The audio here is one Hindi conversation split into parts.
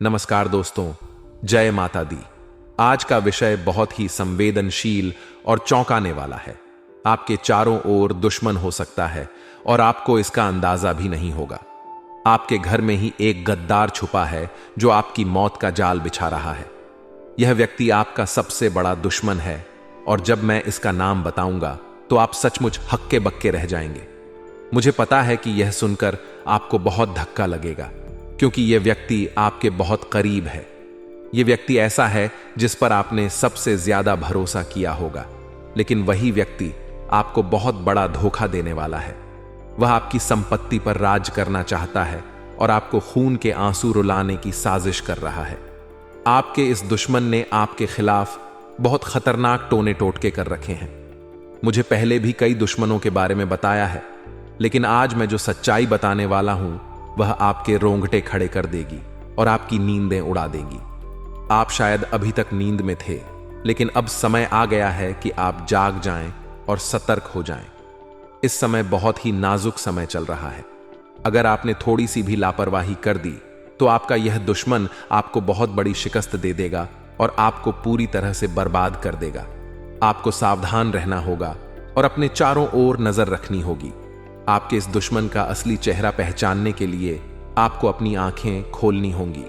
नमस्कार दोस्तों, जय माता दी। आज का विषय बहुत ही संवेदनशील और चौंकाने वाला है। आपके चारों ओर दुश्मन हो सकता है और आपको इसका अंदाजा भी नहीं होगा। आपके घर में ही एक गद्दार छुपा है जो आपकी मौत का जाल बिछा रहा है। यह व्यक्ति आपका सबसे बड़ा दुश्मन है और जब मैं इसका नाम बताऊंगा तो आप सचमुच हक्के बक्के रह जाएंगे। मुझे पता है कि यह सुनकर आपको बहुत धक्का लगेगा, क्योंकि यह व्यक्ति आपके बहुत करीब है। यह व्यक्ति ऐसा है जिस पर आपने सबसे ज्यादा भरोसा किया होगा, लेकिन वही व्यक्ति आपको बहुत बड़ा धोखा देने वाला है। वह आपकी संपत्ति पर राज करना चाहता है और आपको खून के आंसू रुलाने की साजिश कर रहा है। आपके इस दुश्मन ने आपके खिलाफ बहुत खतरनाक टोने टोटके कर रखे हैं। मुझे पहले भी कई दुश्मनों के बारे में बताया है, लेकिन आज मैं जो सच्चाई बताने वाला हूं वह आपके रोंगटे खड़े कर देगी और आपकी नींदें उड़ा देगी। आप शायद अभी तक नींद में थे, लेकिन अब समय आ गया है कि आप जाग जाएं और सतर्क हो जाएं। इस समय बहुत ही नाजुक समय चल रहा है। अगर आपने थोड़ी सी भी लापरवाही कर दी तो आपका यह दुश्मन आपको बहुत बड़ी शिकस्त दे देगा और आपको पूरी तरह से बर्बाद कर देगा। आपको सावधान रहना होगा और अपने चारों ओर नजर रखनी होगी। आपके इस दुश्मन का असली चेहरा पहचानने के लिए आपको अपनी आंखें खोलनी होंगी।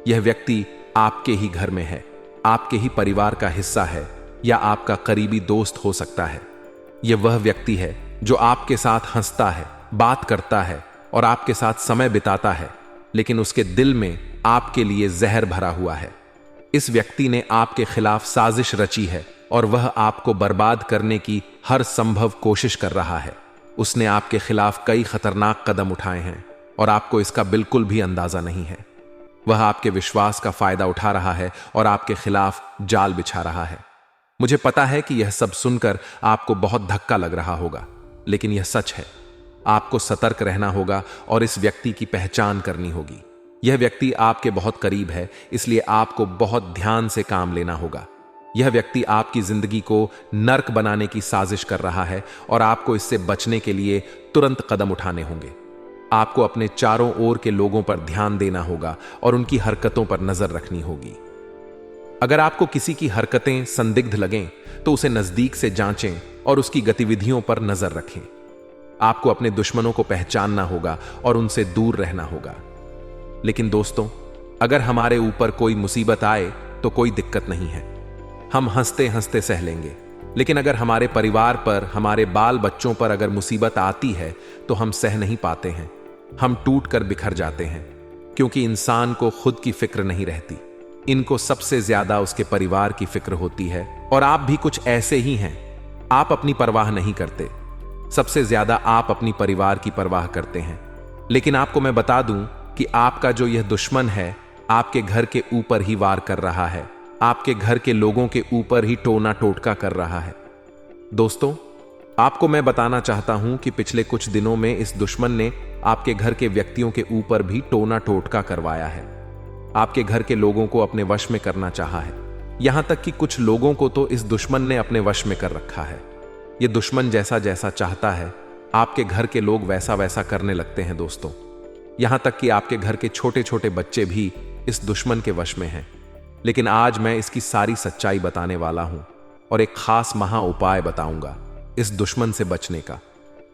यह व्यक्ति आपके ही घर में है, आपके ही परिवार का हिस्सा है या आपका करीबी दोस्त हो सकता है। यह वह व्यक्ति है जो आपके साथ हंसता है, बात करता है और आपके साथ समय बिताता है, लेकिन उसके दिल में आपके लिए जहर भरा हुआ है। इस व्यक्ति ने आपके खिलाफ साजिश रची है और वह आपको बर्बाद करने की हर संभव कोशिश कर रहा है। उसने आपके खिलाफ कई खतरनाक कदम उठाए हैं और आपको इसका बिल्कुल भी अंदाजा नहीं है। वह आपके विश्वास का फायदा उठा रहा है और आपके खिलाफ जाल बिछा रहा है। मुझे पता है कि यह सब सुनकर आपको बहुत धक्का लग रहा होगा, लेकिन यह सच है। आपको सतर्क रहना होगा और इस व्यक्ति की पहचान करनी होगी। यह व्यक्ति आपके बहुत करीब है, इसलिए आपको बहुत ध्यान से काम लेना होगा। यह व्यक्ति आपकी जिंदगी को नर्क बनाने की साजिश कर रहा है और आपको इससे बचने के लिए तुरंत कदम उठाने होंगे। आपको अपने चारों ओर के लोगों पर ध्यान देना होगा और उनकी हरकतों पर नजर रखनी होगी। अगर आपको किसी की हरकतें संदिग्ध लगें तो उसे नजदीक से जांचें और उसकी गतिविधियों पर नजर रखें। आपको अपने दुश्मनों को पहचानना होगा और उनसे दूर रहना होगा। लेकिन दोस्तों, अगर हमारे ऊपर कोई मुसीबत आए तो कोई दिक्कत नहीं है, हम हंसते हंसते सह लेंगे। लेकिन अगर हमारे परिवार पर, हमारे बाल बच्चों पर अगर मुसीबत आती है तो हम सह नहीं पाते हैं। हम टूट कर बिखर जाते हैं, क्योंकि इंसान को खुद की फिक्र नहीं रहती। इनको सबसे ज्यादा उसके परिवार की फिक्र होती है और आप भी कुछ ऐसे ही हैं। आप अपनी परवाह नहीं करते, सबसे ज्यादा आप अपनी परिवार की परवाह करते हैं। लेकिन आपको मैं बता दूं कि आपका जो यह दुश्मन है आपके घर के ऊपर ही वार कर रहा है, आपके घर के लोगों के ऊपर ही टोना टोटका कर रहा है। दोस्तों, आपको मैं बताना चाहता हूं कि पिछले कुछ दिनों में इस दुश्मन ने आपके घर के व्यक्तियों के ऊपर भी टोना टोटका करवाया है। आपके घर के लोगों को अपने वश में करना चाहा है। यहां तक कि कुछ लोगों को तो इस दुश्मन ने अपने वश में कर रखा है। यह दुश्मन जैसा जैसा चाहता है आपके घर के लोग वैसा वैसा करने लगते हैं दोस्तों। यहां तक कि आपके घर के छोटे छोटे बच्चे भी इस दुश्मन के वश में हैं। लेकिन आज मैं इसकी सारी सच्चाई बताने वाला हूं और एक खास महा उपाय बताऊंगा इस दुश्मन से बचने का,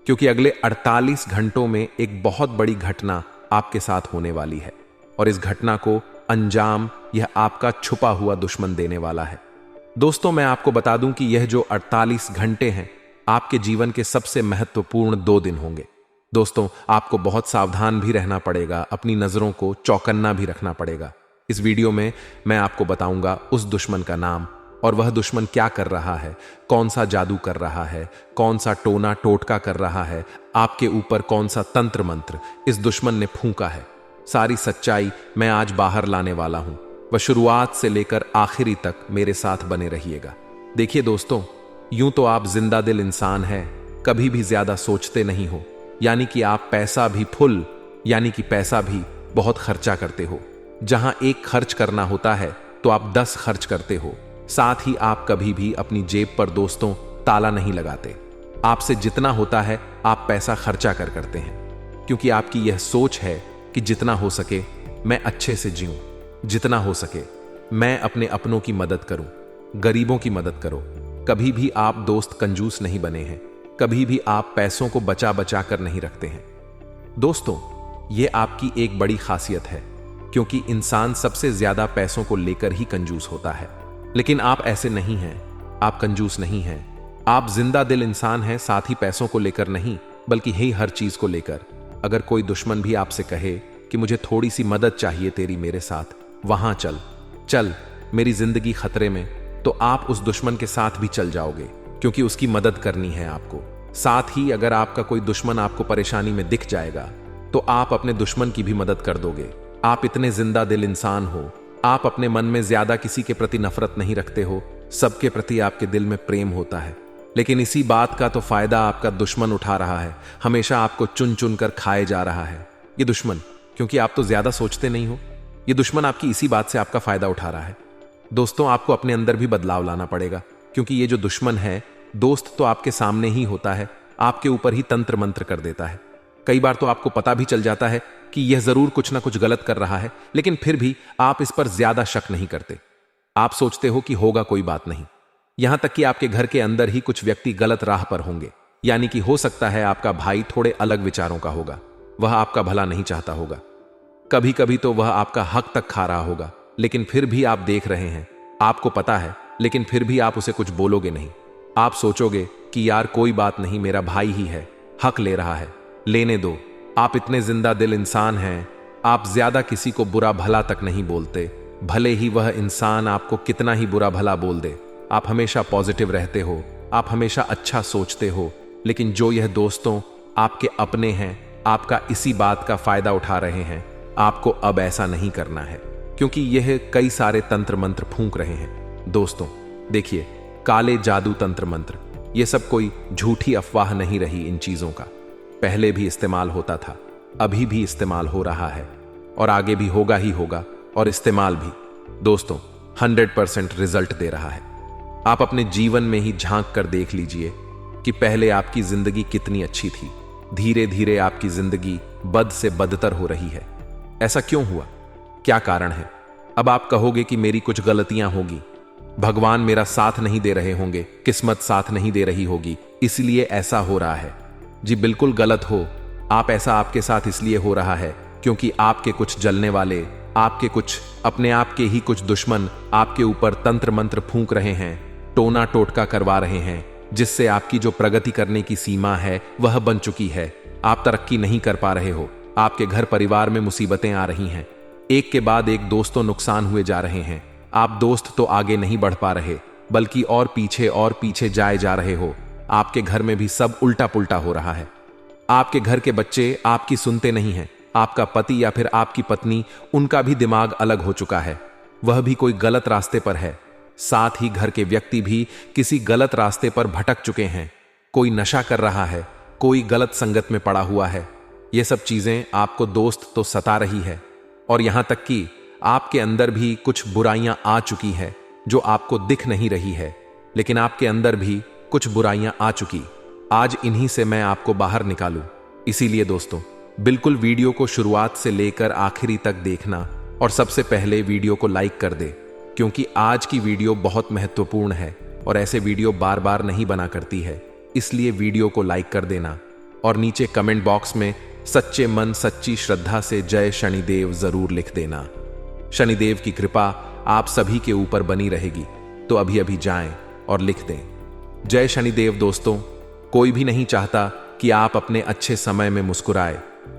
क्योंकि अगले 48 घंटों में एक बहुत बड़ी घटना आपके साथ होने वाली है और इस घटना को अंजाम यह आपका छुपा हुआ दुश्मन देने वाला है। दोस्तों, मैं आपको बता दूं कि यह जो 48 घंटे हैं आपके जीवन के सबसे महत्वपूर्ण 2 दिन होंगे। दोस्तों, आपको बहुत सावधान भी रहना पड़ेगा, अपनी नजरों को चौकन्ना भी रखना पड़ेगा। इस वीडियो में मैं आपको बताऊंगा उस दुश्मन का नाम और वह दुश्मन क्या कर रहा है, कौन सा जादू कर रहा है, कौन सा टोना टोटका कर रहा है, आपके ऊपर कौन सा तंत्र मंत्र इस दुश्मन ने फूंका है। सारी सच्चाई मैं आज बाहर लाने वाला हूं। वह शुरुआत से लेकर आखिरी तक मेरे साथ बने रहिएगा। देखिए दोस्तों, यूं तो आप जिंदा दिल इंसान हैं, कभी भी ज्यादा सोचते नहीं हो, यानी कि आप पैसा भी फुल यानी कि पैसा भी बहुत खर्चा करते हो। जहां एक खर्च करना होता है तो आप 10 खर्च करते हो। साथ ही आप कभी भी अपनी जेब पर दोस्तों ताला नहीं लगाते। आपसे जितना होता है आप पैसा खर्चा करते हैं, क्योंकि आपकी यह सोच है कि जितना हो सके मैं अच्छे से जीऊं। जितना हो सके मैं अपने अपनों की मदद करूं, गरीबों की मदद करो। कभी भी आप दोस्त कंजूस नहीं बने हैं, कभी भी आप पैसों को बचा बचा कर नहीं रखते हैं। दोस्तों, ये आपकी एक बड़ी खासियत है, क्योंकि इंसान सबसे ज्यादा पैसों को लेकर ही कंजूस होता है। लेकिन आप ऐसे नहीं हैं, आप कंजूस नहीं हैं। आप जिंदा दिल इंसान हैं, साथ ही पैसों को लेकर नहीं, बल्कि ही हर चीज को लेकर। अगर कोई दुश्मन भी आपसे कहे कि मुझे थोड़ी सी मदद चाहिए तेरी मेरे साथ, वहां चल चल, मेरी जिंदगी खतरे में, तो आप उस दुश्मन के साथ भी चल जाओगे, क्योंकि उसकी मदद करनी है आपको। साथ ही अगर आपका कोई दुश्मन आपको परेशानी में दिख जाएगा, तो आप अपने दुश्मन की भी मदद कर दोगे। आप इतने जिंदा दिल इंसान हो, आप अपने मन में ज्यादा किसी के प्रति नफरत नहीं रखते हो, सबके प्रति आपके दिल में प्रेम होता है। लेकिन इसी बात का तो फायदा आपका दुश्मन उठा रहा है, हमेशा आपको चुन चुन कर खाए जा रहा है। ये दुश्मन, क्योंकि आप तो ज्यादा सोचते नहीं हो, ये दुश्मन आपकी इसी बात से आपका फायदा उठा रहा है। दोस्तों, आपको अपने अंदर भी बदलाव लाना पड़ेगा, क्योंकि ये जो दुश्मन है, दोस्त तो आपके सामने ही होता है, आपके ऊपर ही तंत्र मंत्र कर देता है। कई बार तो आपको पता भी चल जाता है कि यह जरूर कुछ ना कुछ गलत कर रहा है, लेकिन फिर भी आप इस पर ज्यादा शक नहीं करते। आप सोचते हो कि होगा, कोई बात नहीं। यहां तक कि आपके घर के अंदर ही कुछ व्यक्ति गलत राह पर होंगे, यानी कि हो सकता है आपका भाई थोड़े अलग विचारों का होगा, वह आपका भला नहीं चाहता होगा। कभी कभी तो वह आपका हक तक खा रहा होगा, लेकिन फिर भी आप देख रहे हैं, आपको पता है, लेकिन फिर भी आप उसे कुछ बोलोगे नहीं। आप सोचोगे कि यार कोई बात नहीं, मेरा भाई ही है, हक ले रहा है, लेने दो। आप इतने जिंदा दिल इंसान हैं, आप ज्यादा किसी को बुरा भला तक नहीं बोलते, भले ही वह इंसान आपको कितना ही बुरा भला बोल दे। आप हमेशा पॉजिटिव रहते हो, आप हमेशा अच्छा सोचते हो। लेकिन जो यह दोस्तों आपके अपने हैं, आपका इसी बात का फायदा उठा रहे हैं। आपको अब ऐसा नहीं करना है, क्योंकि यह कई सारे तंत्र मंत्र फूंक रहे हैं। दोस्तों देखिए, काले जादू तंत्र मंत्र, यह सब कोई झूठी अफवाह नहीं रही। इन चीजों का पहले भी इस्तेमाल होता था, अभी भी इस्तेमाल हो रहा है, और आगे भी होगा ही होगा। और इस्तेमाल भी दोस्तों 100% रिजल्ट दे रहा है। आप अपने जीवन में ही झांक कर देख लीजिए कि पहले आपकी जिंदगी कितनी अच्छी थी, धीरे धीरे आपकी जिंदगी बद से बदतर हो रही है। ऐसा क्यों हुआ, क्या कारण है? अब आप कहोगे कि मेरी कुछ गलतियां होगी, भगवान मेरा साथ नहीं दे रहे होंगे, किस्मत साथ नहीं दे रही होगी, इसलिए ऐसा हो रहा है। जी बिल्कुल गलत हो आप। ऐसा आपके साथ इसलिए हो रहा है क्योंकि आपके कुछ जलने वाले, आपके कुछ अपने आप के ही कुछ दुश्मन आपके ऊपर तंत्र मंत्र फूंक रहे हैं, टोना टोटका करवा रहे हैं, जिससे आपकी जो प्रगति करने की सीमा है वह बन चुकी है। आप तरक्की नहीं कर पा रहे हो, आपके घर परिवार में मुसीबतें आ रही हैं, एक के बाद एक दोस्तों नुकसान हुए जा रहे हैं। आप दोस्त तो आगे नहीं बढ़ पा रहे, बल्कि और पीछे जाए जा रहे हो। आपके घर में भी सब उल्टा पुल्टा हो रहा है। आपके घर के बच्चे आपकी सुनते नहीं हैं, आपका पति या फिर आपकी पत्नी, उनका भी दिमाग अलग हो चुका है, वह भी कोई गलत रास्ते पर है। साथ ही घर के व्यक्ति भी किसी गलत रास्ते पर भटक चुके हैं, कोई नशा कर रहा है, कोई गलत संगत में पड़ा हुआ है। ये सब चीजें आपको दोस्त तो सता रही है, और यहां तक कि आपके अंदर भी कुछ बुराइयां आ चुकी है जो आपको दिख नहीं रही है, लेकिन आपके अंदर भी कुछ बुराइयां आ चुकी। आज इन्हीं से मैं आपको बाहर निकालूं। इसीलिए दोस्तों बिल्कुल वीडियो को शुरुआत से लेकर आखिरी तक देखना, और सबसे पहले वीडियो को लाइक कर दे, क्योंकि आज की वीडियो बहुत महत्वपूर्ण है और ऐसे वीडियो बार बार नहीं बना करती है। इसलिए वीडियो को लाइक कर देना, और नीचे कमेंट बॉक्स में सच्चे मन सच्ची श्रद्धा से जय शनिदेव जरूर लिख देना। शनिदेव की कृपा आप सभी के ऊपर बनी रहेगी, तो अभी अभी जाएं और लिख दें जय शनिदेव। दोस्तों, कोई भी नहीं चाहता कि आप अपने अच्छे समय में मुस्कुराए,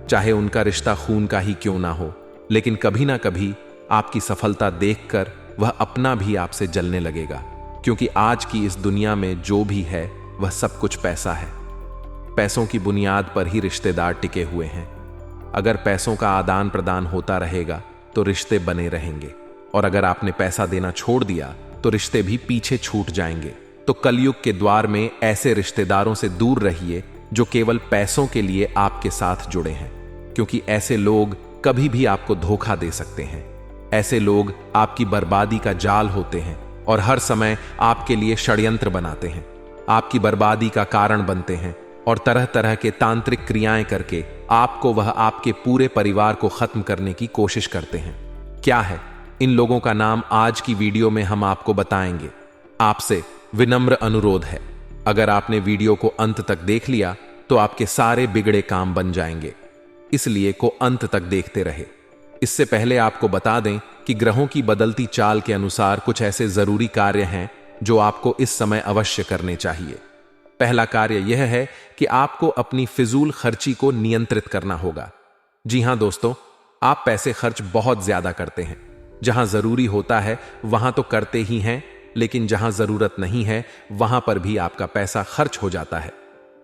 चाहे उनका रिश्ता खून का ही क्यों ना हो, लेकिन कभी ना कभी आपकी सफलता देखकर वह अपना भी आपसे जलने लगेगा, क्योंकि आज की इस दुनिया में जो भी है वह सब कुछ पैसा है। पैसों की बुनियाद पर ही रिश्तेदार टिके हुए हैं। अगर पैसों का आदान प्रदान होता रहेगा तो रिश्ते बने रहेंगे, और अगर आपने पैसा देना छोड़ दिया तो रिश्ते भी पीछे छूट जाएंगे। तो कलयुग के द्वार में ऐसे रिश्तेदारों से दूर रहिए जो केवल पैसों के लिए आपके साथ जुड़े हैं, क्योंकि ऐसे लोग कभी भी आपको धोखा दे सकते हैं। ऐसे लोग आपकी बर्बादी का जाल होते हैं और हर समय आपके लिए षड्यंत्र बनाते हैं, आपकी बर्बादी का कारण बनते हैं, और तरह तरह के तांत्रिक क्रियाएं करके आपको वह आपके पूरे परिवार को खत्म करने की कोशिश करते हैं। क्या है इन लोगों का नाम आज की वीडियो में हम आपको बताएंगे। आपसे विनम्र अनुरोध है, अगर आपने वीडियो को अंत तक देख लिया तो आपके सारे बिगड़े काम बन जाएंगे, इसलिए को अंत तक देखते रहे। इससे पहले आपको बता दें कि ग्रहों की बदलती चाल के अनुसार कुछ ऐसे जरूरी कार्य हैं जो आपको इस समय अवश्य करने चाहिए। पहला कार्य यह है कि आपको अपनी फिजूल खर्ची को नियंत्रित करना होगा। जी हां दोस्तों, आप पैसे खर्च बहुत ज्यादा करते हैं। जहां जरूरी होता है वहां तो करते ही हैं, लेकिन जहां जरूरत नहीं है वहां पर भी आपका पैसा खर्च हो जाता है।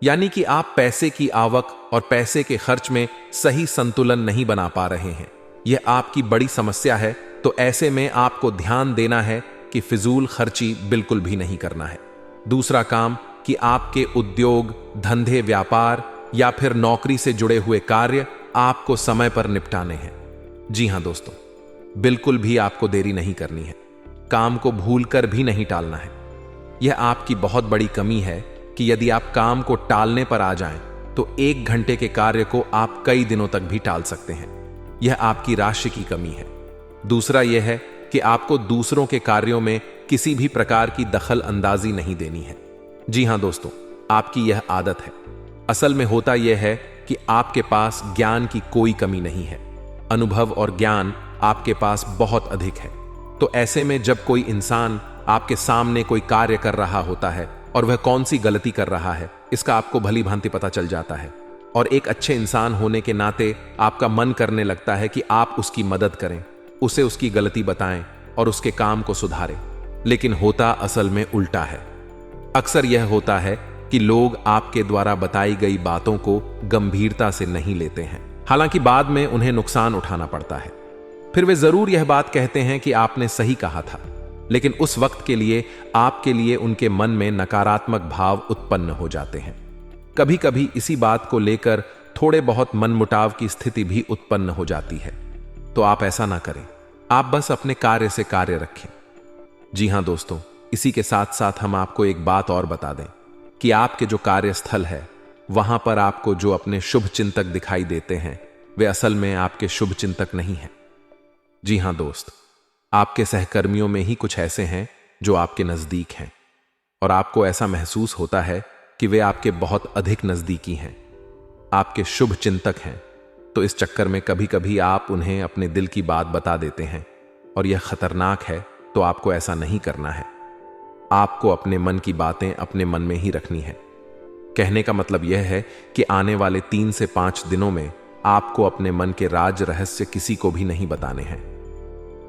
यानी कि आप पैसे की आवक और पैसे के खर्च में सही संतुलन नहीं बना पा रहे हैं। यह आपकी बड़ी समस्या है। तो ऐसे में आपको ध्यान देना है कि फिजूल खर्ची बिल्कुल भी नहीं करना है। दूसरा काम कि आपके उद्योग, धंधे, व्यापार या फिर नौकरी से जुड़े हुए कार्य आपको समय पर निपटाने हैं। जी हां दोस्तों, बिल्कुल भी आपको देरी नहीं करनी है। काम को भूलकर भी नहीं टालना है। यह आपकी बहुत बड़ी कमी है कि यदि आप काम को टालने पर आ जाएं तो 1 घंटे के कार्य को आप कई दिनों तक भी टाल सकते हैं। यह आपकी राशि की कमी है। दूसरा यह है कि आपको दूसरों के कार्यों में किसी भी प्रकार की दखल अंदाजी नहीं देनी है। जी हां दोस्तों, आपकी यह आदत है। असल में होता यह है कि आपके पास ज्ञान की कोई कमी नहीं है। अनुभव और ज्ञान आपके पास बहुत अधिक है। तो ऐसे में जब कोई इंसान आपके सामने कोई कार्य कर रहा होता है और वह कौन सी गलती कर रहा है इसका आपको भली भांति पता चल जाता है, और एक अच्छे इंसान होने के नाते आपका मन करने लगता है कि आप उसकी मदद करें, उसे उसकी गलती बताएं और उसके काम को सुधारें। लेकिन होता असल में उल्टा है। अक्सर यह होता है कि लोग आपके द्वारा बताई गई बातों को गंभीरता से नहीं लेते हैं। हालांकि बाद में उन्हें नुकसान उठाना पड़ता है। फिर वे जरूर यह बात कहते हैं कि आपने सही कहा था, लेकिन उस वक्त के लिए आपके लिए उनके मन में नकारात्मक भाव उत्पन्न हो जाते हैं। कभी कभी इसी बात को लेकर थोड़े बहुत मनमुटाव की स्थिति भी उत्पन्न हो जाती है। तो आप ऐसा ना करें, आप बस अपने कार्य से कार्य रखें। जी हां दोस्तों, इसी के साथ साथ हम आपको एक बात और बता दें कि आपके जो कार्यस्थल है वहां पर आपको जो अपने शुभ चिंतक दिखाई देते हैं वे असल में आपके शुभ चिंतक नहीं हैं। जी हां दोस्त, आपके सहकर्मियों में ही कुछ ऐसे हैं जो आपके नजदीक हैं और आपको ऐसा महसूस होता है कि वे आपके बहुत अधिक नजदीकी हैं, आपके शुभ चिंतक हैं। तो इस चक्कर में कभी कभी आप उन्हें अपने दिल की बात बता देते हैं और यह खतरनाक है। तो आपको ऐसा नहीं करना है। आपको अपने मन की बातें अपने मन में ही रखनी है। कहने का मतलब यह है कि आने वाले 3 से 5 दिनों में आपको अपने मन के राज रहस्य किसी को भी नहीं बताने हैं।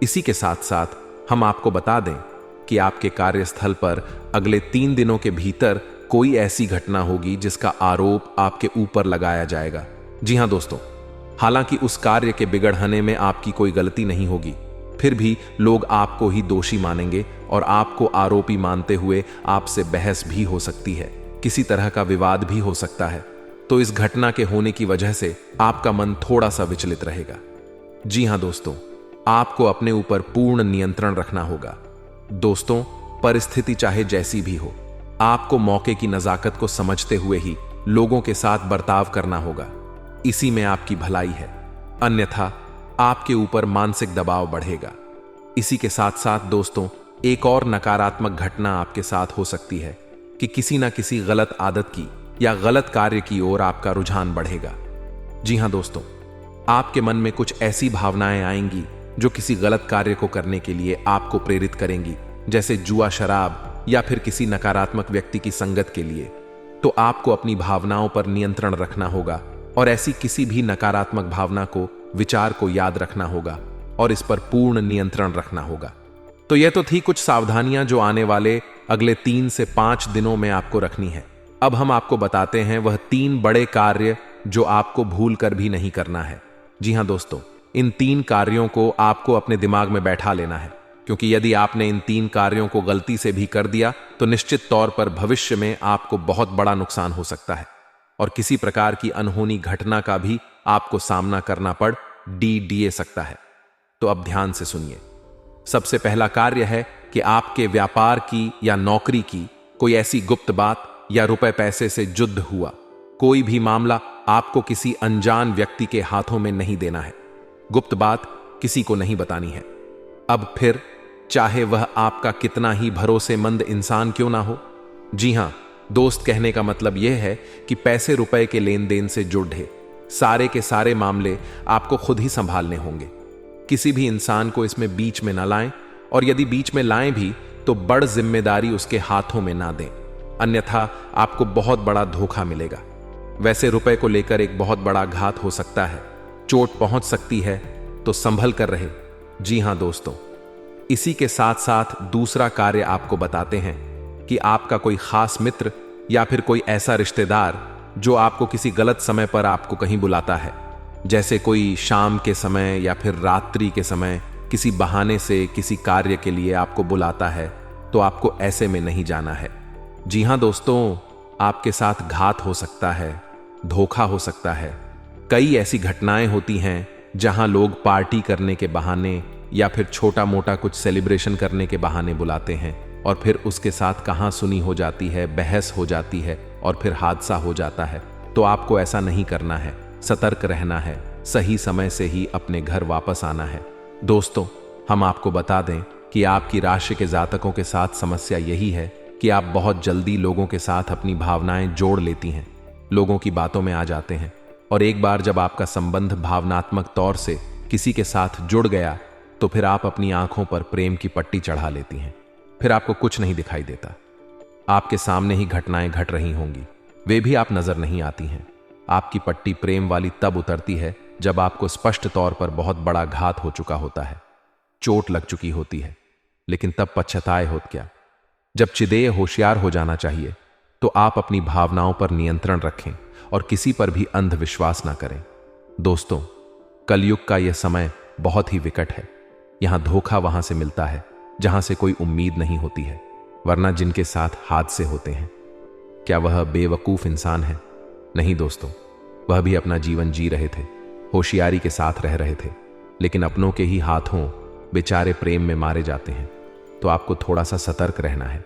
इसी के साथ साथ हम आपको बता दें कि आपके कार्यस्थल पर अगले 3 दिनों के भीतर कोई ऐसी घटना होगी जिसका आरोप आपके ऊपर लगाया जाएगा। जी हां दोस्तों, हालांकि उस कार्य के बिगड़ने में आपकी कोई गलती नहीं होगी, फिर भी लोग आपको ही दोषी मानेंगे और आपको आरोपी मानते हुए आपसे बहस भी हो सकती है, किसी तरह का विवाद भी हो सकता है। तो इस घटना के होने की वजह से आपका मन थोड़ा सा विचलित रहेगा। जी हां दोस्तों, आपको अपने ऊपर पूर्ण नियंत्रण रखना होगा। दोस्तों, परिस्थिति चाहे जैसी भी हो, आपको मौके की नजाकत को समझते हुए ही लोगों के साथ बर्ताव करना होगा। इसी में आपकी भलाई है, अन्यथा आपके ऊपर मानसिक दबाव बढ़ेगा। इसी के साथ साथ दोस्तों, एक और नकारात्मक घटना आपके साथ हो सकती है कि किसी ना किसी गलत आदत की या गलत कार्य की ओर आपका रुझान बढ़ेगा। जी हां दोस्तों, आपके मन में कुछ ऐसी भावनाएं आएंगी जो किसी गलत कार्य को करने के लिए आपको प्रेरित करेंगी, जैसे जुआ, शराब या फिर किसी नकारात्मक व्यक्ति की संगत के लिए। तो आपको अपनी भावनाओं पर नियंत्रण रखना होगा और ऐसी किसी भी नकारात्मक भावना को, विचार को याद रखना होगा और इस पर पूर्ण नियंत्रण रखना होगा। तो यह तो थी कुछ सावधानियां जो आने वाले अगले 3 से 5 दिनों में आपको रखनी है। अब हम आपको बताते हैं वह 3 बड़े कार्य जो आपको भूल कर भी नहीं करना है। जी हां दोस्तों, इन 3 कार्यों को आपको अपने दिमाग में बैठा लेना है, क्योंकि यदि आपने इन 3 कार्यों को गलती से भी कर दिया तो निश्चित तौर पर भविष्य में आपको बहुत बड़ा नुकसान हो सकता है और किसी प्रकार की अनहोनी घटना का भी आपको सामना करना पड़ दिए सकता है। तो अब ध्यान से सुनिए। सबसे पहला कार्य है कि आपके व्यापार की या नौकरी की कोई ऐसी गुप्त बात या रुपए पैसे से युद्ध हुआ कोई भी मामला आपको किसी अनजान व्यक्ति के हाथों में नहीं देना है। गुप्त बात किसी को नहीं बतानी है। अब फिर चाहे वह आपका कितना ही भरोसेमंद इंसान क्यों ना हो। जी हां, दोस्त कहने का मतलब यह है कि पैसे रुपए के लेन देन से जुड़े सारे के सारे मामले आपको खुद ही संभालने होंगे। किसी भी इंसान को इसमें बीच में ना लाएं, और यदि बीच में लाएं भी तो बड़ जिम्मेदारी उसके हाथों में ना दें, अन्यथा आपको बहुत बड़ा धोखा मिलेगा। वैसे रुपए को लेकर एक बहुत बड़ा घात हो सकता है, चोट पहुंच सकती है, तो संभल कर रहे। जी हां दोस्तों, इसी के साथ साथ दूसरा कार्य आपको बताते हैं कि आपका कोई खास मित्र या फिर कोई ऐसा रिश्तेदार जो आपको किसी गलत समय पर आपको कहीं बुलाता है, जैसे कोई शाम के समय या फिर रात्रि के समय किसी बहाने से किसी कार्य के लिए आपको बुलाता है, तो आपको ऐसे में नहीं जाना है। जी हां दोस्तों, आपके साथ घात हो सकता है, धोखा हो सकता है। कई ऐसी घटनाएं होती हैं जहां लोग पार्टी करने के बहाने या फिर छोटा मोटा कुछ सेलिब्रेशन करने के बहाने बुलाते हैं, और फिर उसके साथ कहां सुनी हो जाती है, बहस हो जाती है और फिर हादसा हो जाता है। तो आपको ऐसा नहीं करना है, सतर्क रहना है, सही समय से ही अपने घर वापस आना है। दोस्तों, हम आपको बता दें कि आपकी राशि के जातकों के साथ समस्या यही है कि आप बहुत जल्दी लोगों के साथ अपनी भावनाएं जोड़ लेती हैं, लोगों की बातों में आ जाते हैं, और एक बार जब आपका संबंध भावनात्मक तौर से किसी के साथ जुड़ गया तो फिर आप अपनी आंखों पर प्रेम की पट्टी चढ़ा लेती हैं। फिर आपको कुछ नहीं दिखाई देता, आपके सामने ही घटनाएं घट रही होंगी, वे भी आप नजर नहीं आती हैं। आपकी पट्टी प्रेम वाली तब उतरती है जब आपको स्पष्ट तौर पर बहुत बड़ा घात हो चुका होता है, चोट लग चुकी होती है, लेकिन तब पश्चाताए होत क्या। जब चिदेय होशियार हो जाना चाहिए तो आप अपनी भावनाओं पर नियंत्रण रखें और किसी पर भी अंधविश्वास ना करें। दोस्तों, कलयुग का यह समय बहुत ही विकट है। यहां धोखा वहां से मिलता है जहां से कोई उम्मीद नहीं होती है, वरना जिनके साथ हादसे होते हैं, क्या वह बेवकूफ इंसान है? नहीं दोस्तों, वह भी अपना जीवन जी रहे थे, होशियारी के साथ रह रहे थे, लेकिन अपनों के ही हाथों बेचारे प्रेम में मारे जाते हैं। तो आपको थोड़ा सा सतर्क रहना है,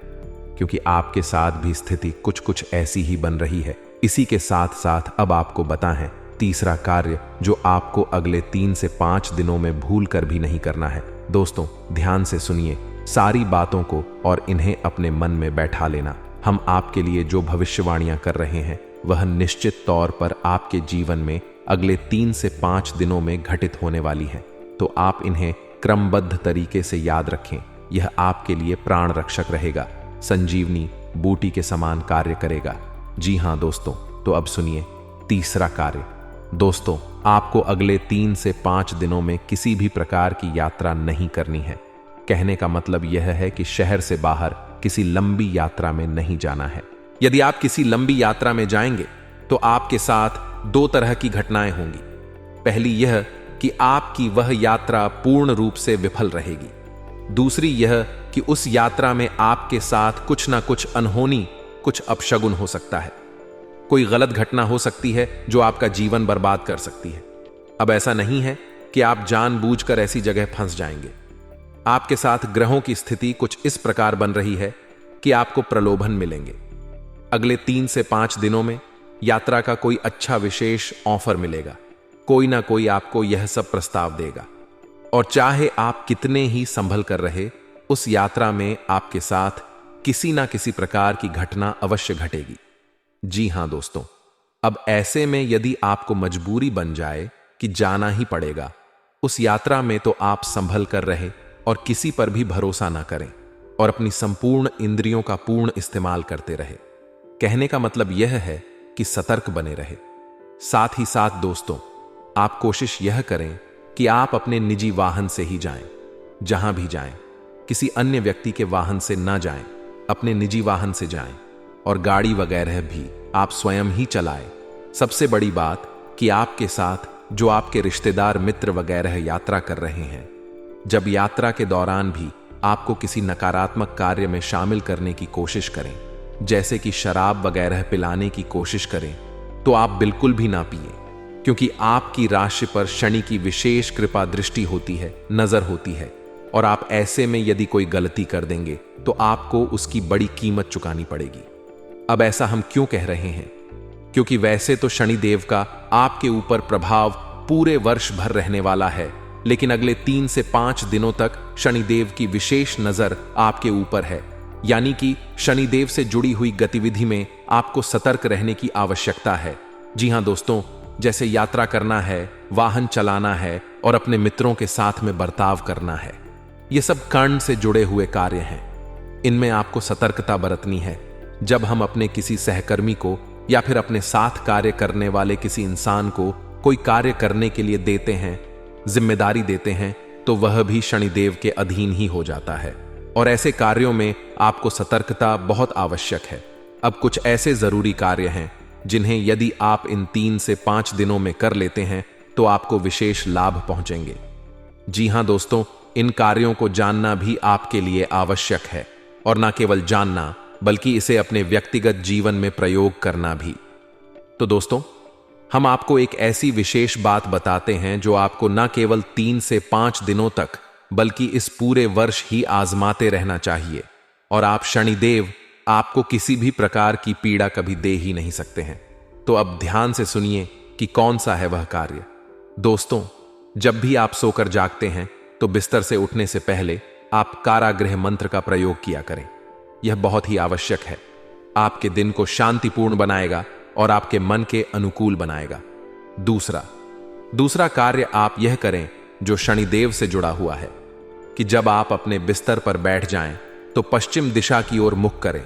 क्योंकि आपके साथ भी स्थिति कुछ कुछ ऐसी ही बन रही है। इसी के साथ साथ अब आपको बताएं तीसरा कार्य जो आपको अगले 3 से 5 दिनों में भूल कर भी नहीं करना है। दोस्तों, ध्यान से सुनिए सारी बातों को और इन्हें अपने मन में बैठा लेना। हम आपके लिए जो भविष्यवाणियां कर रहे हैं वह निश्चित तौर पर आपके जीवन में अगले 3 से 5 दिनों में घटित होने वाली है। तो आप इन्हें क्रमबद्ध तरीके से याद रखें। यह आपके लिए प्राण रक्षक रहेगा, संजीवनी बूटी के समान कार्य करेगा। जी हां दोस्तों, तो अब सुनिए तीसरा कार्य। दोस्तों, आपको अगले 3 से 5 दिनों में किसी भी प्रकार की यात्रा नहीं करनी है। कहने का मतलब यह है कि शहर से बाहर किसी लंबी यात्रा में नहीं जाना है। यदि आप किसी लंबी यात्रा में जाएंगे तो आपके साथ 2 तरह की घटनाएं होंगी। पहली यह कि आपकी वह यात्रा पूर्ण रूप से विफल रहेगी। दूसरी यह कि उस यात्रा में आपके साथ कुछ ना कुछ अनहोनी, कुछ अपशगुन हो सकता है। कोई गलत घटना हो सकती है जो आपका जीवन बर्बाद कर सकती है। अब ऐसा नहीं है कि आप जानबूझकर ऐसी जगह फंस जाएंगे। आपके साथ ग्रहों की स्थिति कुछ इस प्रकार बन रही है कि आपको प्रलोभन मिलेंगे। अगले 3 से 5 दिनों में यात्रा का कोई अच्छा विशेष ऑफर मिलेगा। कोई ना कोई आपको यह सब प्रस्ताव देगा, और चाहे आप कितने ही संभल कर रहे, उस यात्रा में आपके साथ किसी ना किसी प्रकार की घटना अवश्य घटेगी। जी हां दोस्तों, अब ऐसे में यदि आपको मजबूरी बन जाए कि जाना ही पड़ेगा उस यात्रा में, तो आप संभल कर रहे और किसी पर भी भरोसा ना करें और अपनी संपूर्ण इंद्रियों का पूर्ण इस्तेमाल करते रहे। कहने का मतलब यह है कि सतर्क बने रहे। साथ ही साथ दोस्तों, आप कोशिश यह करें कि आप अपने निजी वाहन से ही जाएं। जहां भी जाएं, किसी अन्य व्यक्ति के वाहन से ना जाएं, अपने निजी वाहन से जाएं, और गाड़ी वगैरह भी आप स्वयं ही चलाएं। सबसे बड़ी बात कि आपके साथ जो आपके रिश्तेदार, मित्र वगैरह यात्रा कर रहे हैं, जब यात्रा के दौरान भी आपको किसी नकारात्मक कार्य में शामिल करने की कोशिश करें, जैसे कि शराब वगैरह पिलाने की कोशिश करें, तो आप बिल्कुल भी ना पिए, क्योंकि आपकी राशि पर शनि की विशेष कृपा दृष्टि होती है, नजर होती है, और आप ऐसे में यदि कोई गलती कर देंगे तो आपको उसकी बड़ी कीमत चुकानी पड़ेगी। अब ऐसा हम क्यों कह रहे हैं? क्योंकि वैसे तो शनिदेव का आपके ऊपर प्रभाव पूरे वर्ष भर रहने वाला है, लेकिन अगले 3 से 5 दिनों तक शनिदेव की विशेष नजर आपके ऊपर है, यानी कि शनिदेव से जुड़ी हुई गतिविधि में आपको सतर्क रहने की आवश्यकता है। जी हां दोस्तों, जैसे यात्रा करना है, वाहन चलाना है और अपने मित्रों के साथ में बर्ताव करना है। ये सब कर्ण से जुड़े हुए कार्य हैं। इनमें आपको सतर्कता बरतनी है। जब हम अपने किसी सहकर्मी को या फिर अपने साथ कार्य करने वाले किसी इंसान को कोई कार्य करने के लिए देते हैं, जिम्मेदारी देते हैं, तो वह भी शनिदेव के अधीन ही हो जाता है और ऐसे कार्यों में आपको सतर्कता बहुत आवश्यक है। अब कुछ ऐसे जरूरी कार्य हैं जिन्हें यदि आप इन 3 से 5 दिनों में कर लेते हैं तो आपको विशेष लाभ पहुंचेंगे। जी हां दोस्तों, इन कार्यों को जानना भी आपके लिए आवश्यक है और न केवल जानना बल्कि इसे अपने व्यक्तिगत जीवन में प्रयोग करना भी। तो दोस्तों, हम आपको एक ऐसी विशेष बात बताते हैं जो आपको न केवल 3 से 5 दिनों तक बल्कि इस पूरे वर्ष ही आजमाते रहना चाहिए और आप शनिदेव आपको किसी भी प्रकार की पीड़ा कभी दे ही नहीं सकते हैं। तो अब ध्यान से सुनिए कि कौन सा है वह कार्य। दोस्तों, जब भी आप सोकर जागते हैं तो बिस्तर से उठने से पहले आप कारागृह मंत्र का प्रयोग किया करें। यह बहुत ही आवश्यक है। आपके दिन को शांतिपूर्ण बनाएगा और आपके मन के अनुकूल बनाएगा। दूसरा कार्य आप यह करें जो शनिदेव से जुड़ा हुआ है कि जब आप अपने बिस्तर पर बैठ जाएं तो पश्चिम दिशा की ओर मुख करें,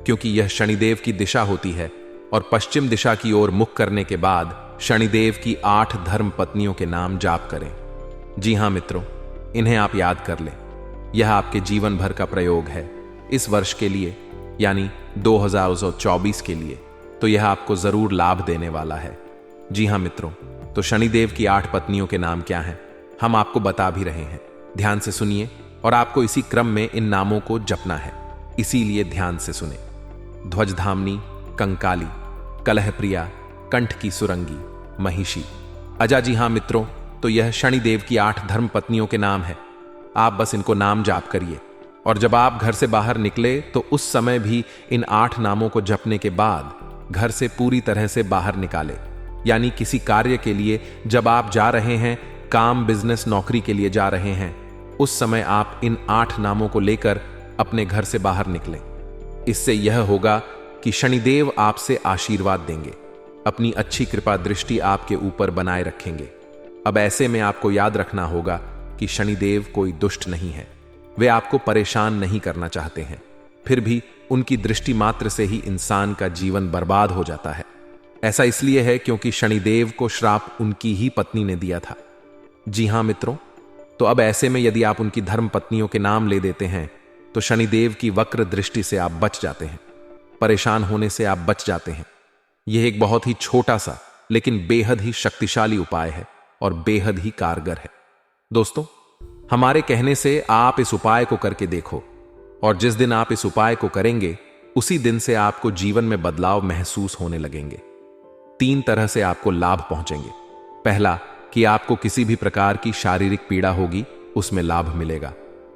क्योंकि यह शनिदेव की दिशा होती है। और पश्चिम दिशा की ओर मुख करने के बाद शनिदेव की 8 धर्म पत्नियों के नाम जाप करें। जी हां मित्रों, इन्हें आप याद कर लें। यह आपके जीवन भर का प्रयोग है। इस वर्ष के लिए यानी 2024 के लिए तो यह आपको जरूर लाभ देने वाला है। जी हां मित्रों, तो शनिदेव की 8 पत्नियों के नाम क्या हैं, हम आपको बता भी रहे हैं। ध्यान से सुनिए और आपको इसी क्रम में इन नामों को जपना है, इसीलिए ध्यान से सुने। ध्वजधामनी, कंकाली, कलहप्रिया, कंठ की सुरंगी, महिषी, अजा। जी हां मित्रों, तो यह शनिदेव की 8 धर्म पत्नियों के नाम है। आप बस इनको नाम जाप करिए और जब आप घर से बाहर निकले तो उस समय भी इन 8 नामों को जपने के बाद घर से पूरी तरह से बाहर निकाले। यानी किसी कार्य के लिए जब आप जा रहे हैं, काम, बिजनेस, नौकरी के लिए जा रहे हैं, उस समय आप इन 8 नामों को लेकर अपने घर से बाहर निकलें। इससे यह होगा कि शनिदेव आपसे आशीर्वाद देंगे, अपनी अच्छी कृपा दृष्टि आपके ऊपर बनाए रखेंगे। अब ऐसे में आपको याद रखना होगा कि शनिदेव कोई दुष्ट नहीं है। वे आपको परेशान नहीं करना चाहते हैं, फिर भी उनकी दृष्टि मात्र से ही इंसान का जीवन बर्बाद हो जाता है। ऐसा इसलिए है क्योंकि शनिदेव को श्राप उनकी ही पत्नी ने दिया था। जी हां मित्रों, तो अब ऐसे में यदि आप उनकी धर्म पत्नियों के नाम ले देते हैं तो शनिदेव की वक्र दृष्टि से आप बच जाते हैं, परेशान होने से आप बच जाते हैं। यह एक बहुत ही छोटा सा लेकिन बेहद ही शक्तिशाली उपाय है और बेहद ही कारगर है। दोस्तों, हमारे कहने से आप इस उपाय को करके देखो और जिस दिन आप इस उपाय को करेंगे उसी दिन से आपको जीवन में बदलाव महसूस होने लगेंगे। 3 तरह से आपको लाभ पहुंचेंगे। पहला, कि आपको किसी भी प्रकार की शारीरिक पीड़ा होगी, उसमें लाभ मिलेगा।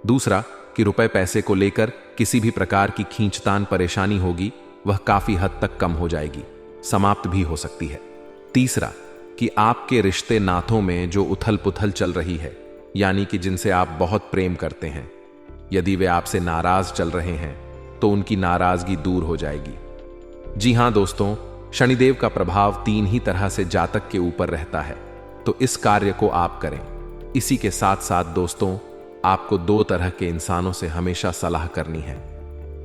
दूसरा, कि रुपए पैसे को लेकर किसी भी प्रकार की खींचतान परेशानी होगी, वह काफी हद तक कम हो जाएगी, समाप्त भी हो सकती है। तीसरा, कि आपके रिश्ते नातों में जो उथल पुथल चल रही है, यानी कि जिनसे आप बहुत प्रेम करते हैं, यदि वे आपसे नाराज चल रहे हैं तो उनकी नाराजगी दूर हो जाएगी। जी हां दोस्तों, शनिदेव का प्रभाव 3 ही तरह से जातक के ऊपर रहता है, तो इस कार्य को आप करें। इसी के साथ साथ दोस्तों, आपको 2 तरह के इंसानों से हमेशा सलाह करनी है।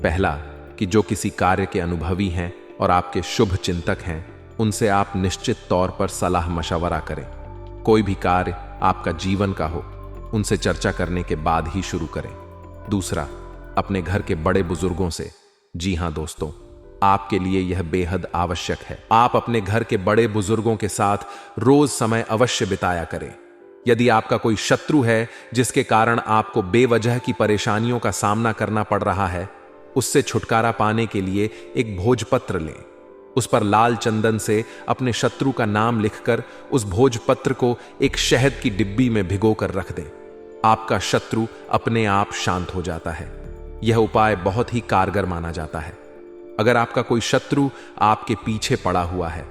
पहला, कि जो किसी कार्य के अनुभवी हैं और आपके शुभ चिंतक हैं, उनसे आप निश्चित तौर पर सलाह मशवरा करें। कोई भी कार्य आपका जीवन का हो, उनसे चर्चा करने के बाद ही शुरू करें। दूसरा, अपने घर के बड़े बुजुर्गों से। जी हां दोस्तों, आपके लिए यह बेहद आवश्यक है। आप अपने घर के बड़े बुजुर्गों के साथ रोज समय अवश्य बिताया करें। यदि आपका कोई शत्रु है जिसके कारण आपको बेवजह की परेशानियों का सामना करना पड़ रहा है, उससे छुटकारा पाने के लिए एक भोजपत्र लें। उस पर लाल चंदन से अपने शत्रु का नाम लिखकर उस भोजपत्र को एक शहद की डिब्बी में भिगोकर रख दें। आपका शत्रु अपने आप शांत हो जाता है। यह उपाय बहुत ही कारगर माना जाता है। अगर आपका कोई शत्रु आपके पीछे पड़ा हुआ है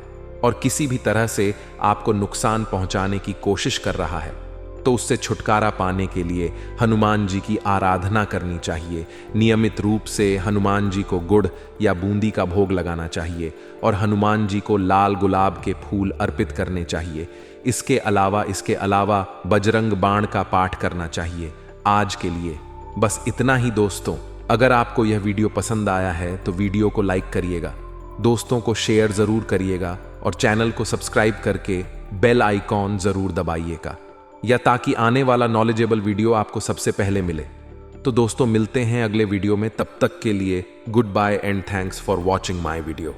और किसी भी तरह से आपको नुकसान पहुंचाने की कोशिश कर रहा है, तो उससे छुटकारा पाने के लिए हनुमान जी की आराधना करनी चाहिए। नियमित रूप से हनुमान जी को गुड़ या बूंदी का भोग लगाना चाहिए और हनुमान जी को लाल गुलाब के फूल अर्पित करने चाहिए। इसके अलावा बजरंग बाण का पाठ करना चाहिए। आज के लिए बस इतना ही दोस्तों। अगर आपको यह वीडियो पसंद आया है तो वीडियो को लाइक करिएगा, दोस्तों को शेयर ज़रूर करिएगा और चैनल को सब्सक्राइब करके बेल आइकॉन ज़रूर दबाइएगा, या ताकि आने वाला नॉलेजेबल वीडियो आपको सबसे पहले मिले। तो दोस्तों मिलते हैं अगले वीडियो में, तब तक के लिए goodbye and thanks for watching my video.